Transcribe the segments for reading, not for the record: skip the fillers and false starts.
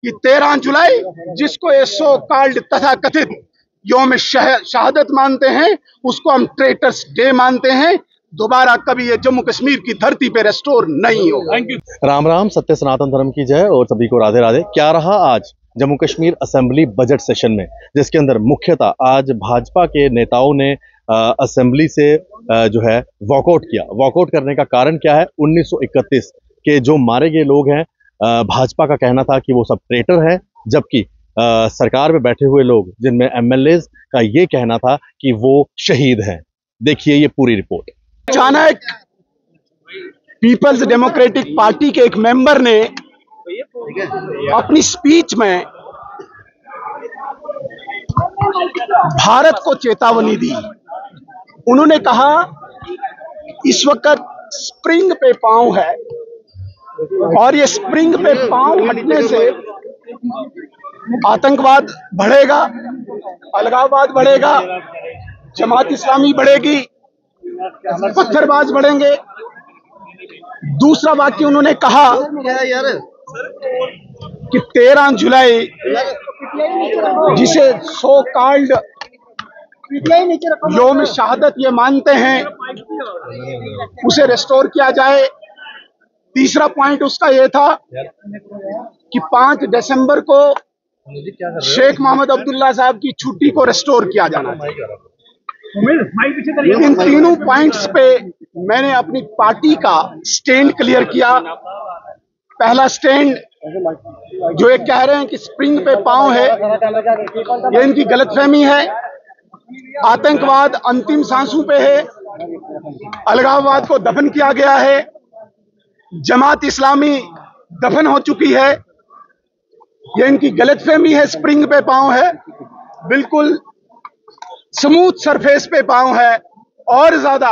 कि 13 जुलाई जिसको ये सो कॉल्ड तथा कथित योम शहादत मानते हैं, उसको हम ट्रेटर्स डे मानते हैं। दोबारा कभी ये जम्मू कश्मीर की धरती पे रेस्टोर नहीं होगा। राम राम, सत्य सनातन धर्म की जय और सभी को राधे राधे। क्या रहा आज Jammu Kashmir assembly budget session में, जिसके अंदर मुख्यतः आज भाजपा के नेताओं ने असेंबली से जो है वॉकआउट किया। वॉकआउट करने का कारण क्या है? 1931 के जो मारे गए लोग हैं, भाजपा का कहना था कि वो सब ट्रेटर हैं, जबकि सरकार में बैठे हुए लोग जिनमें एमएलए का ये कहना था कि वो शहीद हैं। देखिए ये पूरी रिपोर्ट। अचानक पीपल्स डेमोक्रेटिक पार्टी के एक मेंबर ने अपनी स्पीच में भारत को चेतावनी दी। उन्होंने कहा इस वक्त स्प्रिंग पे पांव है और ये स्प्रिंग पे पांव हटने से आतंकवाद बढ़ेगा, अलगाववाद बढ़ेगा, जमात इस्लामी बढ़ेगी, पत्थरबाज बढ़ेंगे। दूसरा वाक्य उन्होंने कहा कि 13 जुलाई जिसे सो कॉल्ड योम शहादत ये मानते हैं, उसे रेस्टोर किया जाए। तीसरा पॉइंट उसका यह था कि 5 दिसंबर को शेख मोहम्मद अब्दुल्ला साहब की छुट्टी को रेस्टोर किया जाना चाहिए। इन तीनों पॉइंट्स पे मैंने अपनी पार्टी का स्टैंड क्लियर किया। पहला स्टैंड, जो ये कह रहे हैं कि स्प्रिंग पे पांव है, ये इनकी गलतफहमी है। आतंकवाद अंतिम सांसों पे है, अलगाववाद को दफन किया गया है, जमात इस्लामी दफन हो चुकी है, ये इनकी गलतफहमी है। स्प्रिंग पे पांव है, बिल्कुल स्मूथ सरफेस पे पांव है। और ज्यादा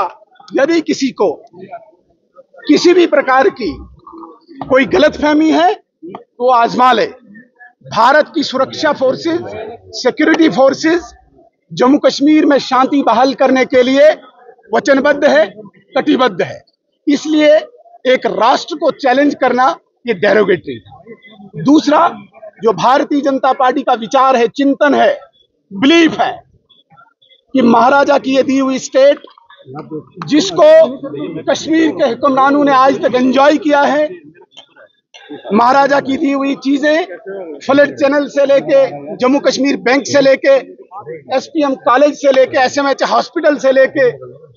यदि किसी को किसी भी प्रकार की कोई गलतफहमी है तो आजमा ले। भारत की सुरक्षा forces, security forces Jammu Kashmir में शांति बहाल करने के लिए वचनबद्ध है, कटिबद्ध है। इसलिए एक राष्ट्र को चैलेंज करना ये डेरोगेटरी है। दूसरा, जो भारतीय जनता पार्टी का विचार है, चिंतन है, बिलीफ है कि महाराजा की ये दी हुई स्टेट, जिसको कश्मीर के हुक्मरानों ने आज तक एंजॉय किया है, महाराजा की दी हुई चीजें, फ्लड चैनल से लेके जम्मू कश्मीर बैंक से लेके एसपीएम कॉलेज से लेके एसएमएच हॉस्पिटल से लेके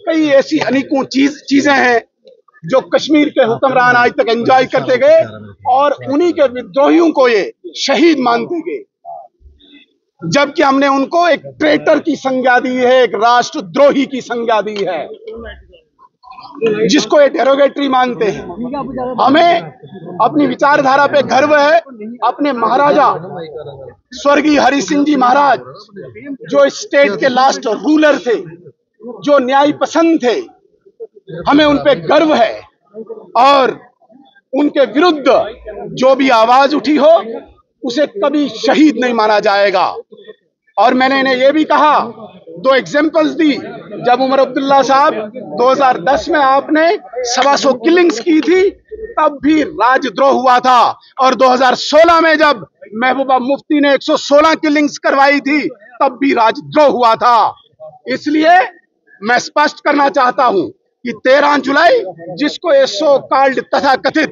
कई ऐसी अनेकों चीजें हैं जो कश्मीर के हुक्मरान आज तक एंजॉय करते गए और उन्हीं के विद्रोहियों को ये शहीद मानते गए, जबकि हमने उनको एक ट्रेटर की संज्ञा दी है, एक राष्ट्रद्रोही की संज्ञा दी है, जिसको ये डेरोगेटरी मानते हैं। हमें अपनी विचारधारा पे गर्व है। अपने महाराजा स्वर्गीय हरि सिंह जी महाराज, जो स्टेट के लास्ट रूलर थे, जो न्याय पसंद थे, हमें उन पे गर्व है। और उनके विरुद्ध जो भी आवाज उठी हो, उसे कभी शहीद नहीं माना जाएगा। और मैंने इन्हें यह भी कहा, 2 एग्जाम्पल्स दी। जब उमर अब्दुल्ला साहब 2010 में आपने 125 किलिंग्स की थी, तब भी राजद्रोह हुआ था। और 2016 में जब महबूबा मुफ्ती ने 116 किलिंग्स करवाई थी, तब भी राजद्रोह हुआ था। इसलिए मैं स्पष्ट करना चाहता हूं कि 13 जुलाई जिसको ये सो कॉल्ड तथा कथित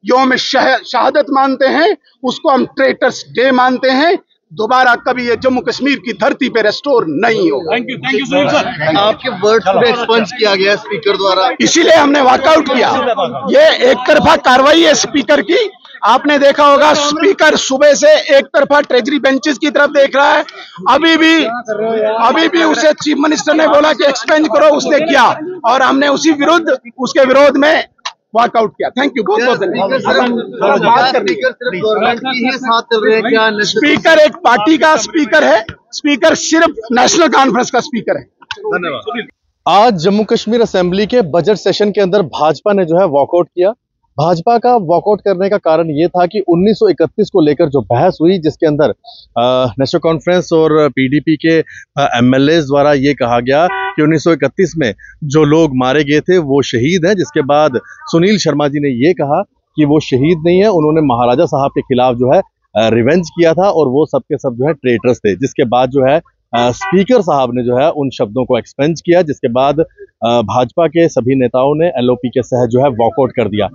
योम शहादत मानते हैं, उसको हम ट्रेटर्स डे मानते हैं। दोबारा कभी ये जम्मू कश्मीर की धरती पे रेस्टोर नहीं होगा। Thank you sir. आपके वर्ड्स को एक्सपंज किया गया स्पीकर द्वारा, इसीलिए हमने वॉकआउट किया। ये एक तरफा कार्रवाई है स्पीकर की। आपने देखा होगा स्पीकर सुबह से एक तरफा ट्रेजरी बेंचेस की तरफ देख रहा है। अभी भी उसे चीफ मिनिस्टर ने बोला कि एक्सपेंज करो, उसने किया और हमने उसके विरोध में वॉकआउट किया। थैंक यू, बहुत बहुत धन्यवाद। स्पीकर एक पार्टी का स्पीकर है, स्पीकर सिर्फ नेशनल कॉन्फ्रेंस का स्पीकर है। धन्यवाद। आज जम्मू कश्मीर असेंबली के बजट सेशन के अंदर भाजपा ने जो है वॉकआउट किया। भाजपा का वॉकआउट करने का कारण ये था कि 1931 को लेकर जो बहस हुई, जिसके अंदर नेशनल कॉन्फ्रेंस और पीडीपी के एमएलए द्वारा ये कहा गया कि 1931 में जो लोग मारे गए थे वो शहीद हैं, जिसके बाद सुनील शर्मा जी ने ये कहा कि वो शहीद नहीं है, उन्होंने महाराजा साहब के खिलाफ जो है रिवेंज किया था और वो सब के सब जो है ट्रेटर्स थे, जिसके बाद जो है स्पीकर साहब ने जो है उन शब्दों को एक्सपेंज किया, जिसके बाद भाजपा के सभी नेताओं ने एलओपी के तहत जो है वॉकआउट कर दिया।